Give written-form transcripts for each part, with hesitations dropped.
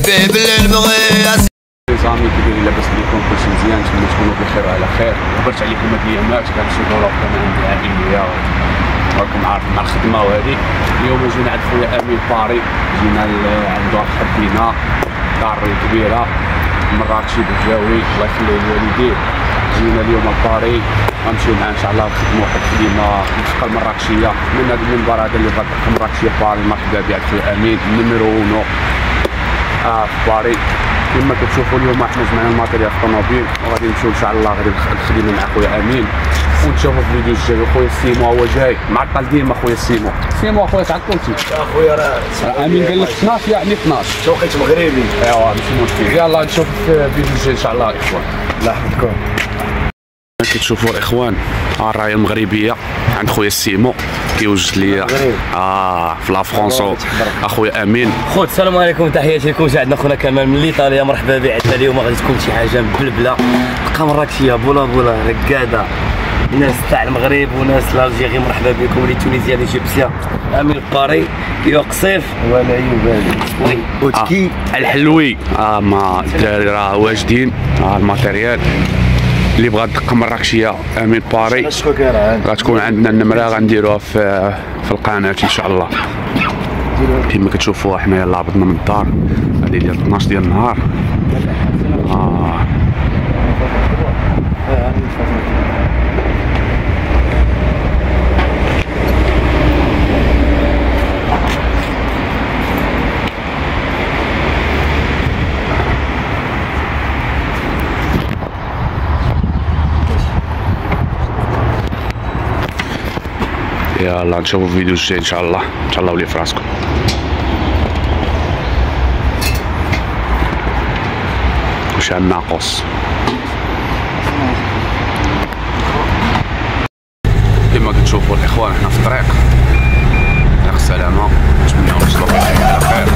حبيب اللي نبغي. زامي كيدير لاباس عليكم كلشي مزيان، نتمنى تكونوا بخير وعلى خير. عبرت عليكم هاد الايامات كنمشي دورة كمان عندي عائلية راكم عارفين مع الخدمة وهادي. اليوم جينا عند خويا امين باري، جينا عنده حبينا دار كبيرة مراكشي بالجاوي الله يخليه لوالديه. جينا اليوم لباري غنمشيو معاه ان شاء الله نخدموا واحد الخدمة الفقه المراكشية من هاد المنبر هذا اللي غادي مراكشية باري مرحبا بك خويا امين نيميرو 1 في باري. كما كتشوفوا اليوم احنا جمعنا الماتيريال في الطوموبيل وغادي نمشيو ان شاء الله غادي نخدموا مع خويا امين ونشوفوا في الفيديو الجاي. خويا سيمو هو جاي معطل ديما. خويا سيمو اخويا تعطلتي اخويا راه امين قال لك 12 يعني 12 توقيت مغربي. ايوا ماشي مشكل. يلاه نشوف في الفيديو الجاي ان شاء الله الاخوان. الله يحفظكم. كتشوفوا الاخوان الرايه المغربيه عند خويا سيمو كيوجد لي في لا فرونس اخويا امين. خوت السلام عليكم، تحياتي لكم. جا عندنا خونا كمال من ايطاليا، مرحبا به. عندنا اليوم غادي تكون شي حاجه مبلبله بقى مراكشيه بولا رقاده، ناس تاع المغرب وناس الجيري مرحبا بكم، لي تونيزيا لي جيبسيا. امين باري يو قصيف ولا يبالي وي وتكي الحلوي ما الدراري راه واجدين. الماتيريال اللي بغى دقه مراكشيه امين باري غتكون عندنا النمره غنديروها في القناه ان شاء الله. كما كتشوفوا حنايا لابطنا من الدار هذه ديال 12 ديال النهار. يلا نشوفوا الفيديو الجاي ان شاء الله. تهلاو لي في راسكم. وش الناقص كما كتشوفوا الاخوان احنا في الطريق السلامه. نتمنى نوصلوا على خير.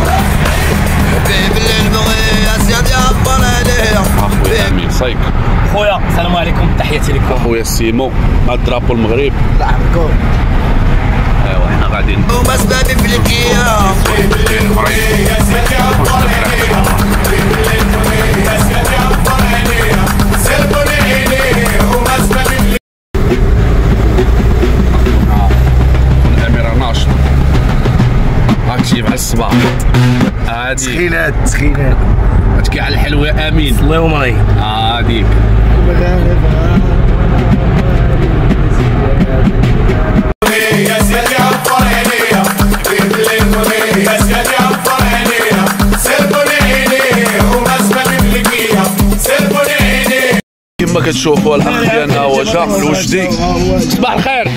حبيب اللي نبغي اسيادي اكبر عليه. اخويا امين صايك. خويا السلام عليكم، تحياتي لكم. اخويا سيمو الدرابو المغرب. الله يحفظكم. ايوا حنا غاديين هما سبابي في الكيا. الاميره ناشط اكتيف على الصباح. هادي تسخينات تكي على الحلوه يا امين. الله يومري هاديك كما كتشوفوا الاخ ديالنا هو جا الوجدي. صباح الخير.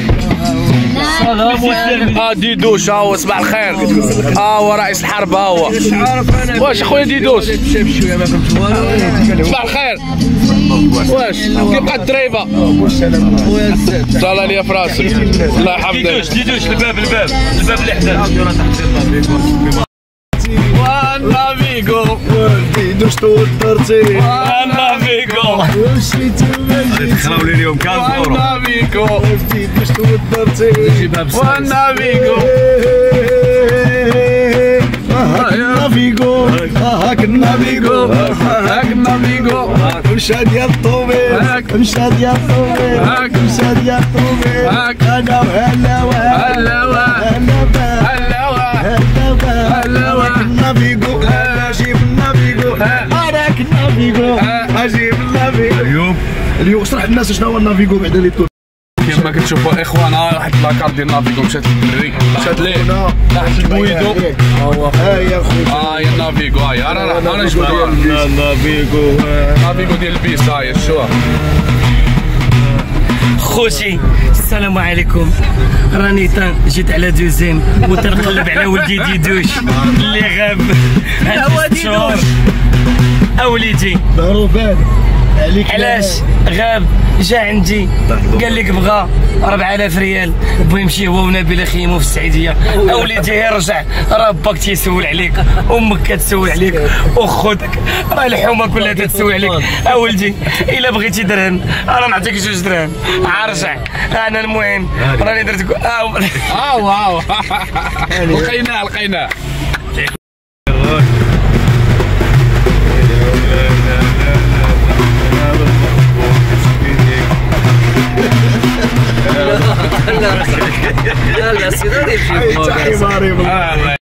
ديدوش ها هو. صباح الخير. هو رئيس الحرب ها هو. واش اخويا ديدوش صباح الخير. واش كيبقى الدريبه طالع ليا في راسك. الله يحفظك. ديدوش الباب اللي حدا وانا فيكو ديدوش توترتي وانا فيكو دخلوا لي اليوم كان فورو. وانا فيكو ديدوش توترتي وانا فيكو كنا فيكو مشى ديال الطوبيل انا وهلا كنا فيكو جيبنا فيكو انا كنا فيكو جيبنا فيكو. اليوم شرح الناس شنو هو النافيكو بعدا لي كما كتشوفوا الاخوان واحد لاكارت ديال نافيكو مشات للدري مشات ليه تحت البويدو. ها يا خويا هي نافيكو هاي انا جبتها نافيكو ديال البيس. هاي شوف خوتي السلام عليكم. راني جيت على دوزيم وتنقلب على ولدي ديدوش اللي غاب هاد 6 شهور. اوليدي ضرب بالك عليك علاش غاب؟ جا عندي قال لك بغى 4000 ريال بغى يمشي هو ونبيله خيمو في السعيديه. اوليدي رجع راه باك تيسول عليك، امك كتسول عليك، اخوتك راه الحومه كلها تتسول عليك. اولدي الا بغيتي درهم انا نعطيك 2 درهم عرجع. انا المهم راني درت لقيناه لا لا سيدي حماري والله.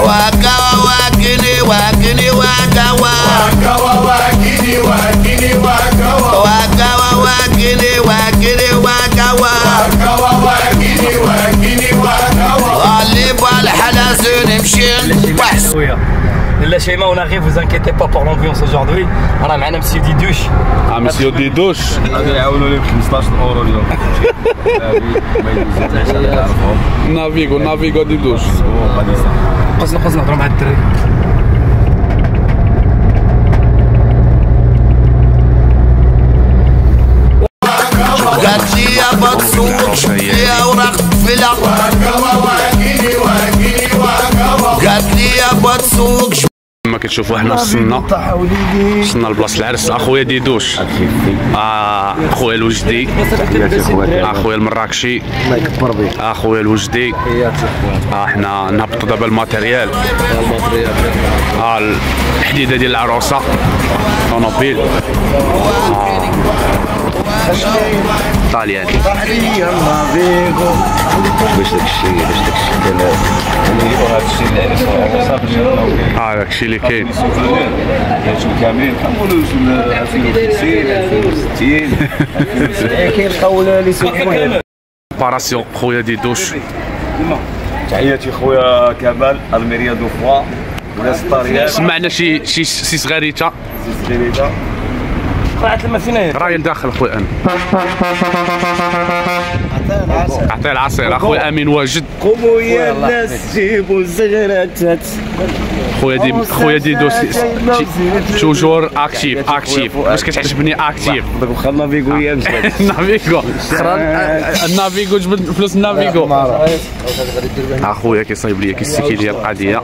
واكا واكني واكني واكا واكا واكني واكني واكا واكا واكني واكني واكا واكا واكني واكني واكا غالب والحلاس نمشي وحس. لا شيماء on arrive, vous inquiétez pas pour l'ambiance aujourd'hui. راه معنا مسيو ديدوش. مسيو ديدوش غادي يعاونوا لي ب 15 اورو اليوم. نافيغو ديدوش. قصنا نهضروا مع الدراري. قالت لي يا بتصوت يا اوراق فلا قالت لي يا بتصوت. كما كتشوفوا حنا وصلنا لبلاصه العرس. اخويا ديدوش، اخويا الوجدي، اخويا المراكشي، اخويا الوجدي. حنا نهبطوا دابا الماتيريال، الحديده ديال العروسه طونوبيل طالياني. باش داكشي اللي كاين. كاملين كنقولوا 2050 2060 كاين قول لي سوق. باراسيون خويا ديدوش. تحياتي خويا كمال الميريا دو فوا وناس الطريان. سمعنا شي صغيريته قرعت الماء فينا راهي لداخل خويا انا. عطيه العصير. اخويا امين واجد. قوموا يا الناس جيبوا الزغيرات. خويا ديدو توجور اكتيف. واش كتعجبني اكتيف؟ واخا نافيغو يا مزيان. نافيغو جبد فلوس نافيغو. اخويا كيصايب ليا كيستيكي ليا القضيه.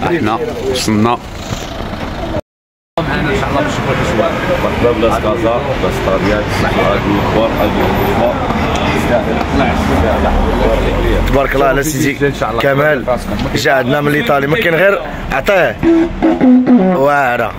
احنا وصلنا معنا ان شاء الله باش نشوفوا الاسواق. مرحبا بلاص كازا بلاص طريات هادو الاخبار تبارك الله على سيدي كمال. جا عندنا من ايطاليا ما كاين غير عطيه واعره.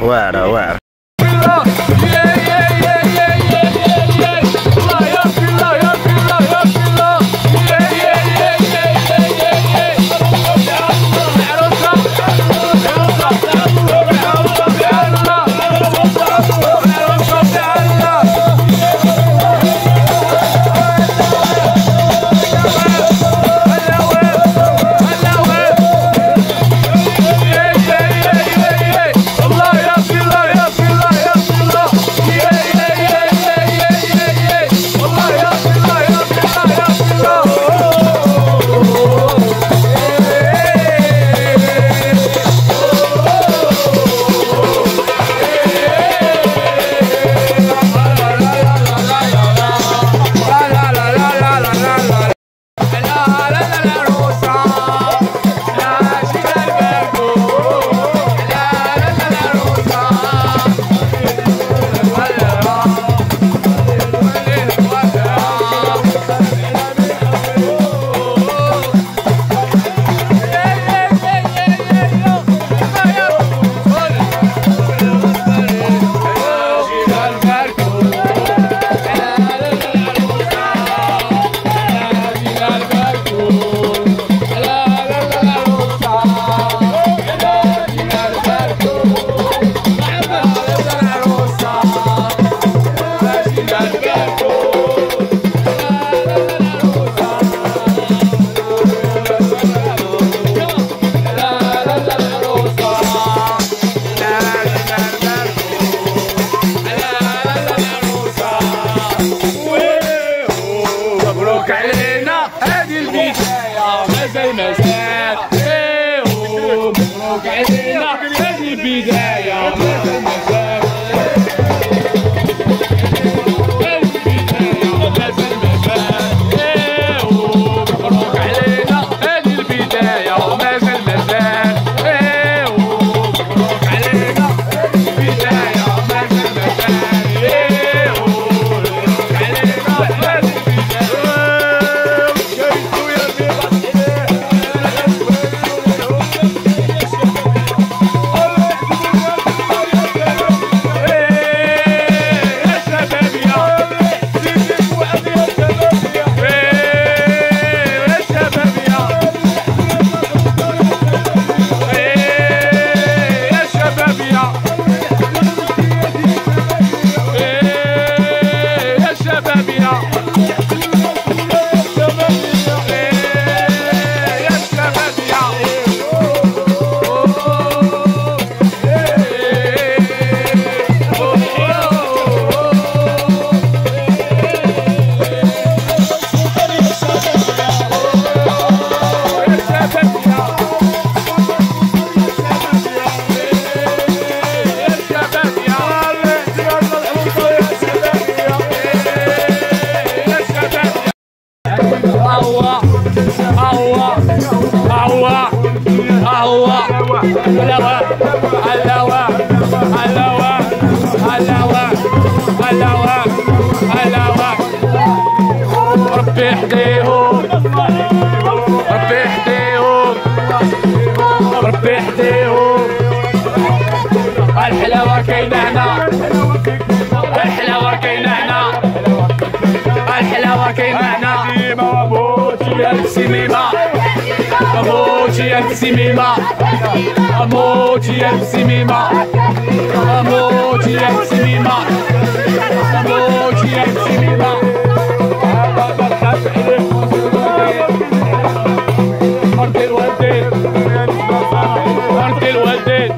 ربي يحديهم ربي يحديهم ربي يحديهم. الحلاوة كاينة هنا الحلاوة كاينة هنا الحلاوة كاينة هنا. أموتي يا السميمة أموتي يا السميمة أموتي يا السميمة أموتي يا السميمة أموتي يا السميمة. أرض الوالدين أرض الوالدين.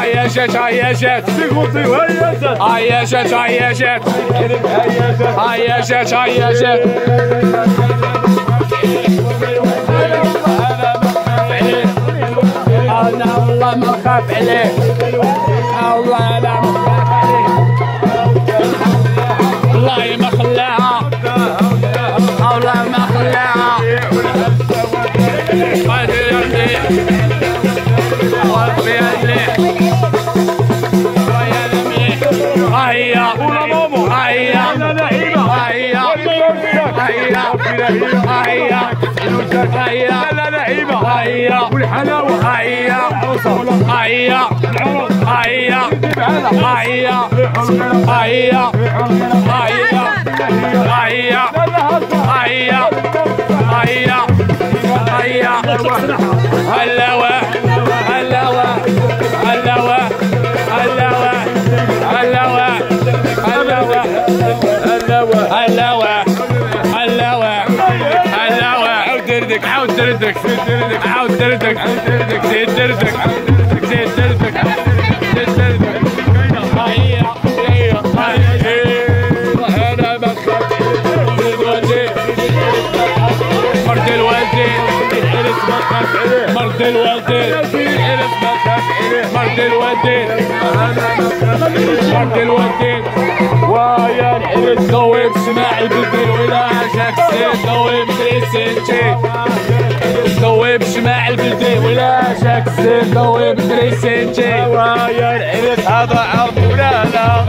عياشات عياشات عياشات عياشات عياشات عياشات. انا والله ما خاف عليه والله انا ما خاف عليه والله ما خلاها والله ما خلاها. عاود دردك عاود دردك زيد دردك زيد دردك زيد دردك. هيا هيا انا ما خاف مرض الوالدين الحرس ما خاف عليه مرض الوالدين الحرس ما خاف عليه مرض الوالدين مرض الوالدين. ويا الحرس ضوي بسماع البدري ولا عاشاك السيد ضوي بدريسنتي ضوي بسماع البدري ولا عاشاك السيد ضوي بدريسنتي. ويا الحرس هذا عرض مولانا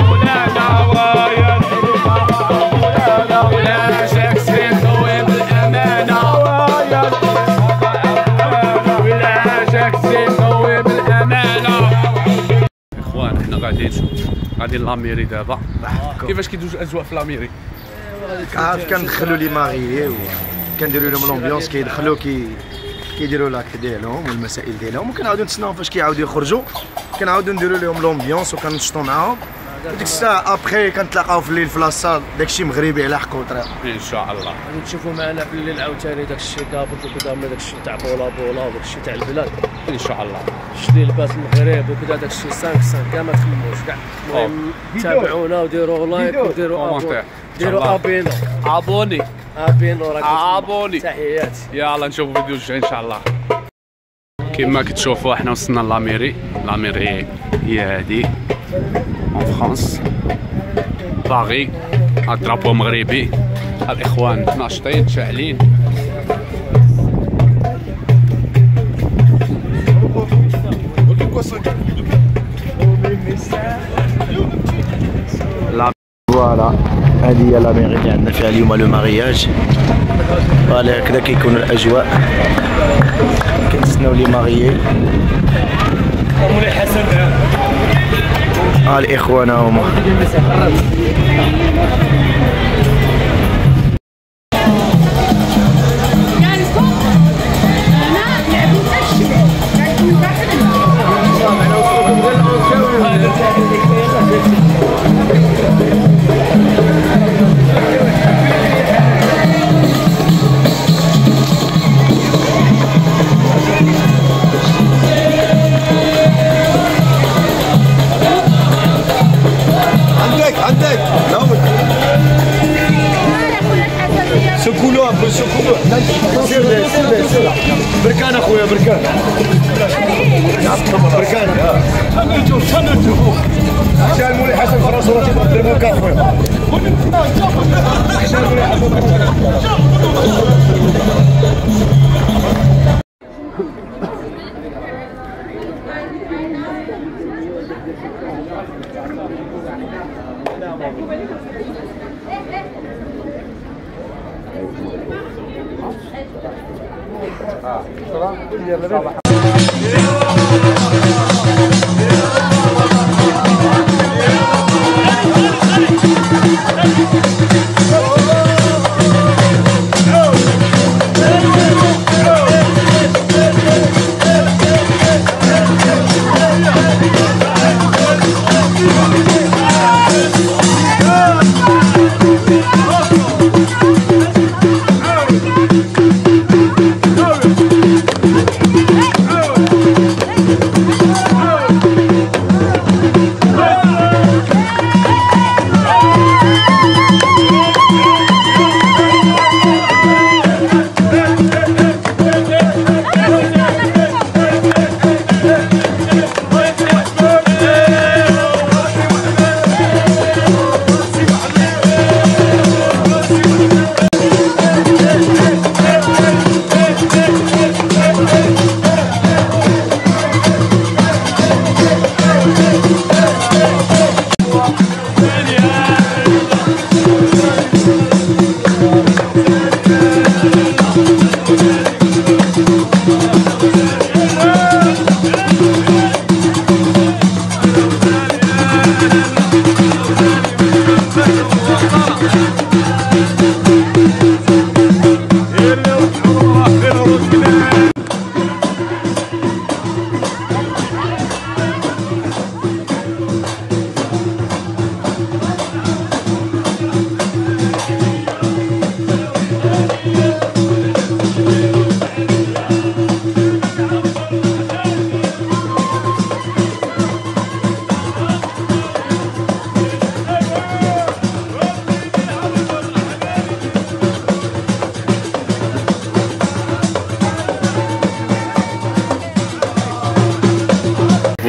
مولانا ويا الحرس هذا مولانا ولا عاشاك السيد ضوي بالامانه ويا الحرس هذا ولا عاشاك السيد ضوي بالامانه. اخوان احنا قاعدين غاديين لاميري دابا. كيفاش كيدوزو الاجواء في لاميري؟ عارف كندخلوا لي ماريي وكنديروا لهم لومبيونس كيدخلوا كيديروا لاكت ديالهم والمسائل ديالهم وكنعاودوا نتسناو فاش كيعاودوا يخرجوا كنعاودوا نديروا لهم لومبيونس وكنشطوا معاهم. ديك الساعه ابخي كنتلاقاو في الليل في لاصال داكشي مغربي على حق وطريق ان شاء الله. غادي تشوفوا معنا في الليل عاوتاني داكشي كابط وكذا من داكشي تاع بولا بولا وداكشي تاع البلاد ان شاء الله. شتي لباس المغرب وكذا داكشي 5 كاع ما تخموش كاع. المهم تابعونا وديروا لايك وديروا ديروا ابينو ابوني ابينو راكم ابوني. تحياتي. يلا نشوفوا فيديو جاي ان شاء الله. كما كتشوفوا احنا وصلنا لاميري. لاميري هي هادي اون فرانس باغي الدرابو مغربي. الاخوان ناشطين شاعلين. فوالا هذه هي لاميري اللي عندنا فيها اليوم لو مارياج. فوالا هكذا كيكونوا الاجواء كنتسناو لي ماريي. مولاي حسن الاخوان هما بوزيسيون كومون. سير سير بركان اخويا بركان. بركان. تنجو. حتى المولي حسن فراسو راه تيبغي يضربو كافي. حتى المولي حسن.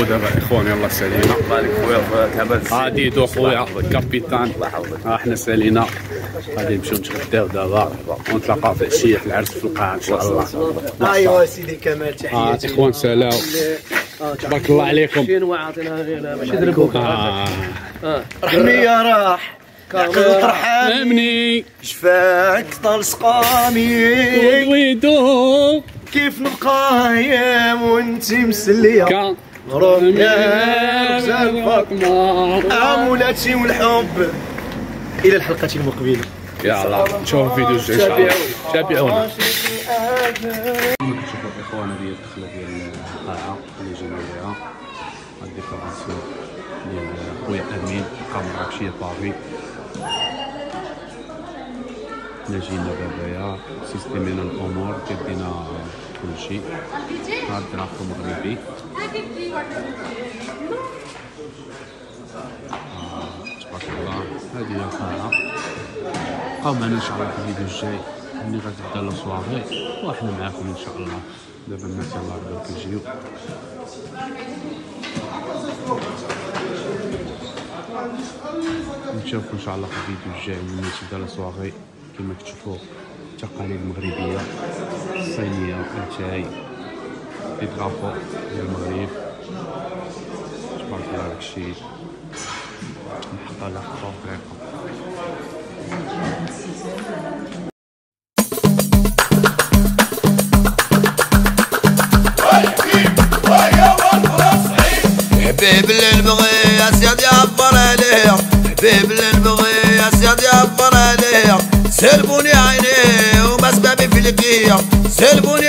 دابا اخوان يلا سالينا مالك خويا تعبت غادي دو خويا كابيتان احنا سالينا غادي نمشيو نتغداو دابا ونتلاقاو في عشيه العرس في القاعه ان شاء الله. ايوا سيدي كمال تحياتي. اخوان سلام تبارك الله عليكم. شنو عاطيناها غير ماشي دربوك. رحمية راح فرحان امني شفاك طال سقامي ويدو كيف نقايم وانت مسلية كان مبروك يا غزال فاطمة مولاتي والحب. إلى الحلقة المقبلة. يلا نشوف فيديو جاي ان شاء الله. تابعونا. كما كتشوفوا الاخوان هذه هي الدخله ديال القاعه اللي جينا ليها. الديكوراسيون ديال خويا امين الكاميرا ماشي بافي. حنا جينا دابا سيستيمينا الامور كدينا كلشي. هاد الدرافو مغربي. تبارك الله. هذه هي القاعه. بقاو معنا ان شاء الله في الفيديو الجاي ملي غتبدا لا سواغي وحنا معاكم ان شاء الله. دابا الناس يلاه بداو كيجيو. نشوفكم ان شاء الله في الفيديو الجاي ملي تبدا لا سواغي. كما كتشوفوا تقاليد مغربيه صينيه اتاي لي درافو ديال المغرب. تبارك الله داكشي نحط على خطوه طريقه. حبيب اللي نبغي يا سيدي عبر عليا. حبيب اللي نبغي يا سيدي عبر عليا. سلبوني عيني وما سبابي في القيا. سلبوني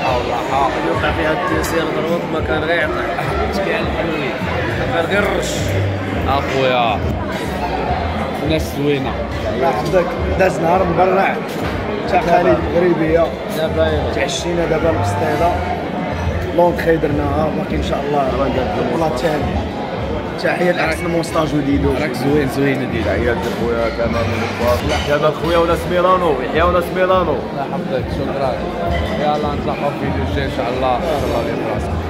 والراحه. يوقع فيها التيسير ضربط ما كان غير يعطي مسكين الحلوين كان قرش اخويا ناس زوينه. عندك داز نهار مبرع تاع خالد المغربيه دابا تعشينا دابا القصيده لونكري درناها باقي ان شاء الله البلا الثاني. تحيه لاحسن مونستاج وديدو راك زوين زوينه ديالك. تحيات لخويا كمال من يحيى خويا وناس ميلانو، يحيى وناس ميلانو. الله يحفظك شكرا. يلا نتلاقاو في فيديو جاي ان شاء الله. ان شاء الله.